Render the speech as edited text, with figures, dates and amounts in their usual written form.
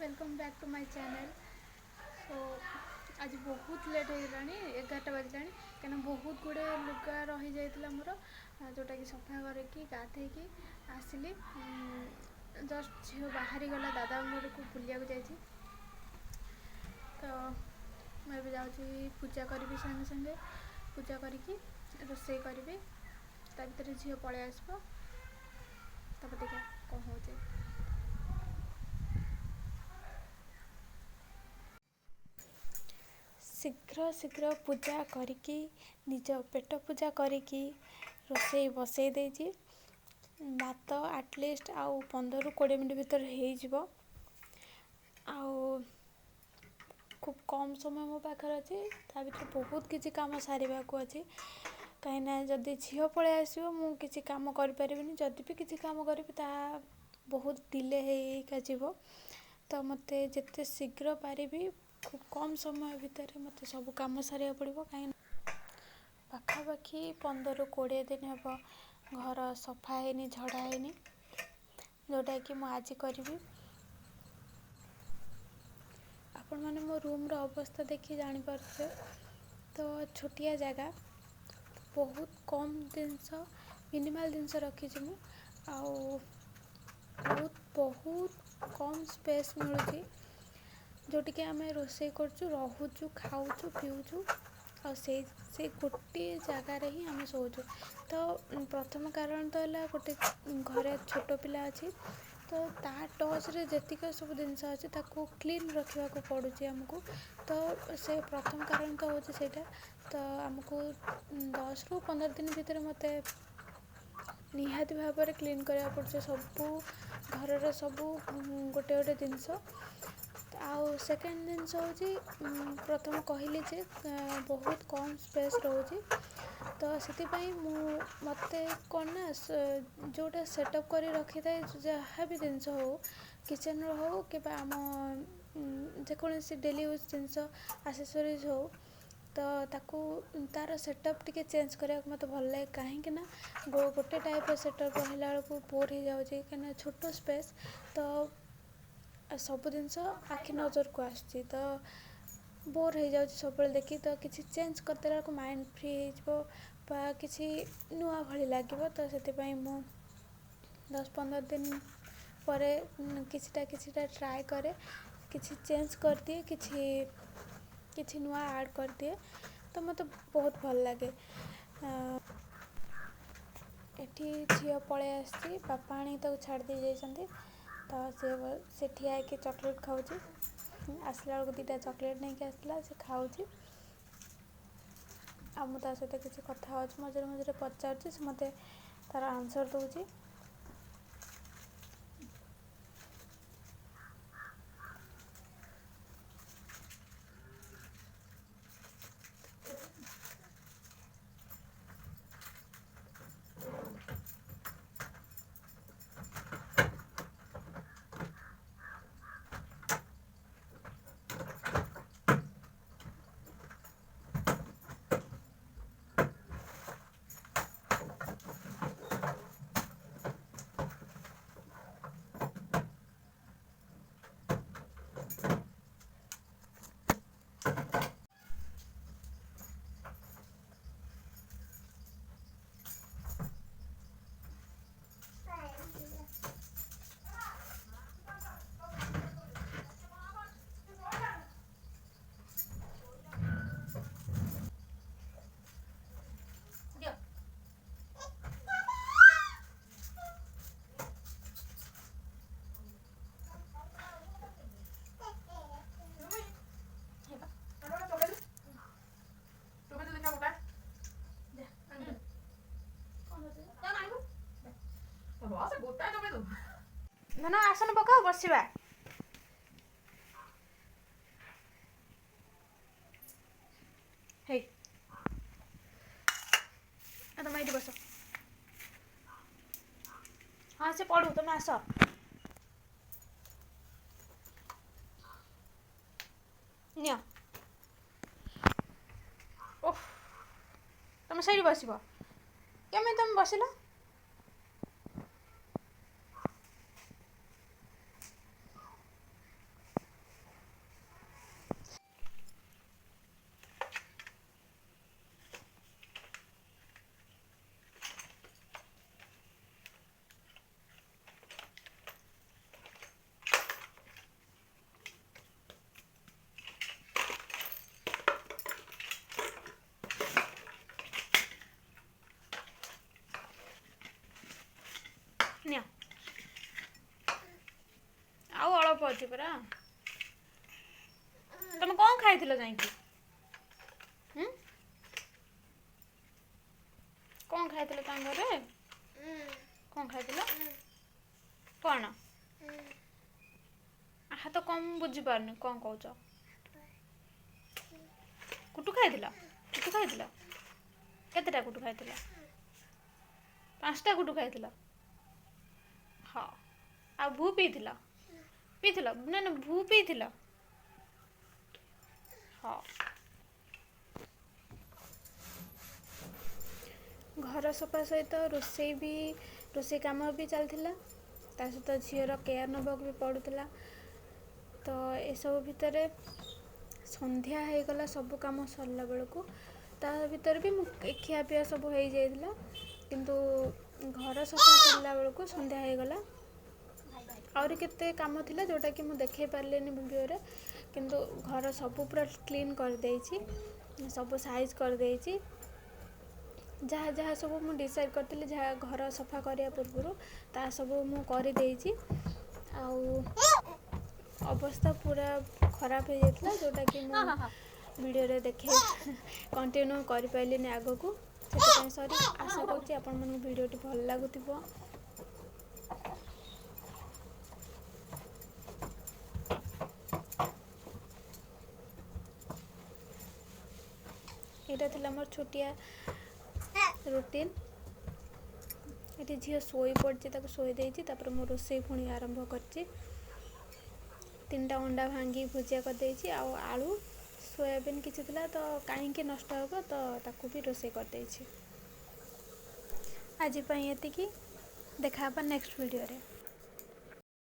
Welcome back to my channel. So आज बहुत late हो गलानी 11टा बाजिलानी कहीं बहुत गुड़े लुगा रही जाइला मोर जोटा कि सफा करके गाधेकी आसिली। जस्ट झील बाहरी गला दादा घर को बुलिया जाइए तो मुझे जाऊँगी पूजा करी संगे संगे पूजा करके रोषे करी ता भर झील पलि आसब तब देखा कौन हो। शीघ्र शीघ्र पूजा करिकी निज पेट पूजा करिकी रोषे बसई देजी भात आटलिस्ट आउ 15-20 मिनट भीतर हो खूब कम समय मो पाखे अच्छी ता भर बहुत किसी कम सारे को अच्छी कहीं जदि झील पलि आसो मुझे कम करें जदि भी किसी कम करी ता बहुत डिले हो तो मत जिते शीघ्र पारि खूब कम समय भितर मत सब कम सारे पड़ो कहीं पाखापाखि 15-20 दिन हम घर सफा है झड़ा है जोटा कि मुझे आज करी। आपण मैंने मो रूम रो अवस्था देखी जापर तो छोटिया जगह बहुत कम जिनस मिनिमल जिनस रखी बहुत कम स्पेस मिलूँ जोटिके आम रोषे करुँ रोचु खाऊँ पीऊँ और से गोटे जगार ही आम शोचु। तो प्रथम कारण तो है गोटे घरे छोट पिला अच्छी तो ता टच रे जेतिक सब जिनस अच्छे ताको क्लीन रखा पड़ुची आमको तो से प्रथम कारण तो होची सेटा तो आमको 10-15 दिन भीतर मत निहाती भाव में क्लीन करा पड़े सबू घर सबू गोटे गोटे जिनस। आउ सेकेंड जिनस हूँ प्रथम कहली जे बहुत कम स्पेस रोचे तो से मत कौन ना जोटा सेटअप कर रखी थाए जहाँ भी जिनस हो किचन हो कि आम जेकोसी डेली यूज जिनस आसेसरीज हो तो ताकू तार सेटअप टिके चेंज करा मत भल लगे कहीं गोटे टाइप सेटअप रहा बेलू बोर हो जाऊँगी कहीं छोट स्पेस तो सब जिनस आखि नजर को आसुची तो बोर हो जाऊँ सब देखी तो किसी चेंज करदेला माइंड फ्री हो किसी नुआ भली लगे तो से मु 10-15 दिन पर किछिटा ट्राए करे किसी चेंज कर दिए किछि नुआ ऐड कर दिए तो मत बहुत भल लगे। एठी झील पलि आसी बापा आनी तो छाड़ दे जाइए तो से ठिया कि चॉकलेट खाऊँ आसला बेलू 2टा चॉकलेट नहीं कि आसला से खाऊँ आ मु ता सहित किसी कथा मझे मझे पचार से मत तार आंसर दूची। ना आसन पकाओ बसवा हे तुम ये बस हाँ से पढ़ू तुम आस निया ओह तुम सही बस केमी तुम बसिल ଅଛି ପରା। ତମେ କ'ଣ ଖାଇଥିଲ ଯାଇକି? କ'ଣ ଖାଇଥିଲ ତାଙ୍କ ଘରେ? କ'ଣ ଖାଇଥିଲ? କ'ଣ? ଆହା ତ କ'ଣ ମୁଁ ବୁଝିପାରୁନି କ'ଣ କହୁଛ? କୁଟୁ ଖାଇଥିଲ? କୁଟୁ ଖାଇଥିଲ? କେତେଟା କୁଟୁ ଖାଇଥିଲ? 5ଟା କୁଟୁ ଖାଇଥିଲ? ହଁ। ଆଉ ଭୁ ପିଇଥିଲ? ପିଇଥିଲ? ନା ଭୁ ପିଇଥିଲ? ହଁ। ଘର ସଫା ସହିତ ରୋଷେଇ କାମ ବି ଚାଲିଥିଲା। ତା ସହିତ ଝିଅର କେୟାର ନେବାକୁ ବି ପଡ଼ୁଥିଲା। ତ ଏସବୁ ଭିତରେ ସନ୍ଧ୍ୟା ହେଇଗଲା ସବୁ କାମ ସରିଲା ବେଳକୁ। ତା ଭିତରେ ବି ମୁଁ ଖିଆପିଆ ସବୁ ହେଇଯାଇଥିଲା, କିନ୍ତୁ ଘର ସଫା ସରିଲା ବେଳକୁ ସନ୍ଧ୍ୟା ହେଇଗଲା। ଆହୁରି କେତେ କାମ ଥିଲା ଯେଉଁଟାକି ମୁଁ ଦେଖାଇ ପାରିଲିନି ଭିଡ଼ିଓରେ, କିନ୍ତୁ ଘର ସବୁ ପୁରା କ୍ଲିନ୍ କରିଦେଇଛି, ସବୁ ସାଇଜ୍ କରିଦେଇଛି। ଯାହା ସବୁ ମୁଁ ଡିସାଇଡ଼୍ କରିଥିଲି ଯାହା ଘର ସଫା କରିବା ପୂର୍ବରୁ ତାହା ସବୁ ମୁଁ କରିଦେଇଛି। ଆଉ ଅବସ୍ଥା ପୁରା ଖରାପ ହେଇଯାଇଥିଲା, ଯେଉଁଟାକି ମୁଁ ଭିଡ଼ିଓରେ କଣ୍ଟିନ୍ୟୁ କରିପାରିଲିନି ଆଗକୁ। ସେଥିପାଇଁ ସରି। ଆଶା କରୁଛି ଆପଣମାନଙ୍କୁ ଭିଡ଼ିଓଟି ଭଲ ଲାଗୁଥିବ। ଏଇଟା ଥିଲା ମୋର ଛୋଟିଆ ରୁଟିନ୍। ଏଠି ଝିଅ ଶୋଇ ପଡ଼ିଛି, ତାକୁ ଶୋଇ ଦେଇଛି। ତାପରେ ମୁଁ ରୋଷେଇ ପୁଣି ଆରମ୍ଭ କରିଛି। 3ଟା ଅଣ୍ଡା ଭାଙ୍ଗି ଭୁଜିଆ କରିଦେଇଛି, ଆଉ ଆଳୁ ସୋୟାବିନ୍ କିଛି ଥିଲା ତ କାହିଁକି ନଷ୍ଟ ହେବ, ତ ତାକୁ ବି ରୋଷେଇ କରିଦେଇଛି। ଆଜି ପାଇଁ ଏତିକି। ଦେଖା ହେବା ନେକ୍ସଟ ଭିଡ଼ିଓରେ।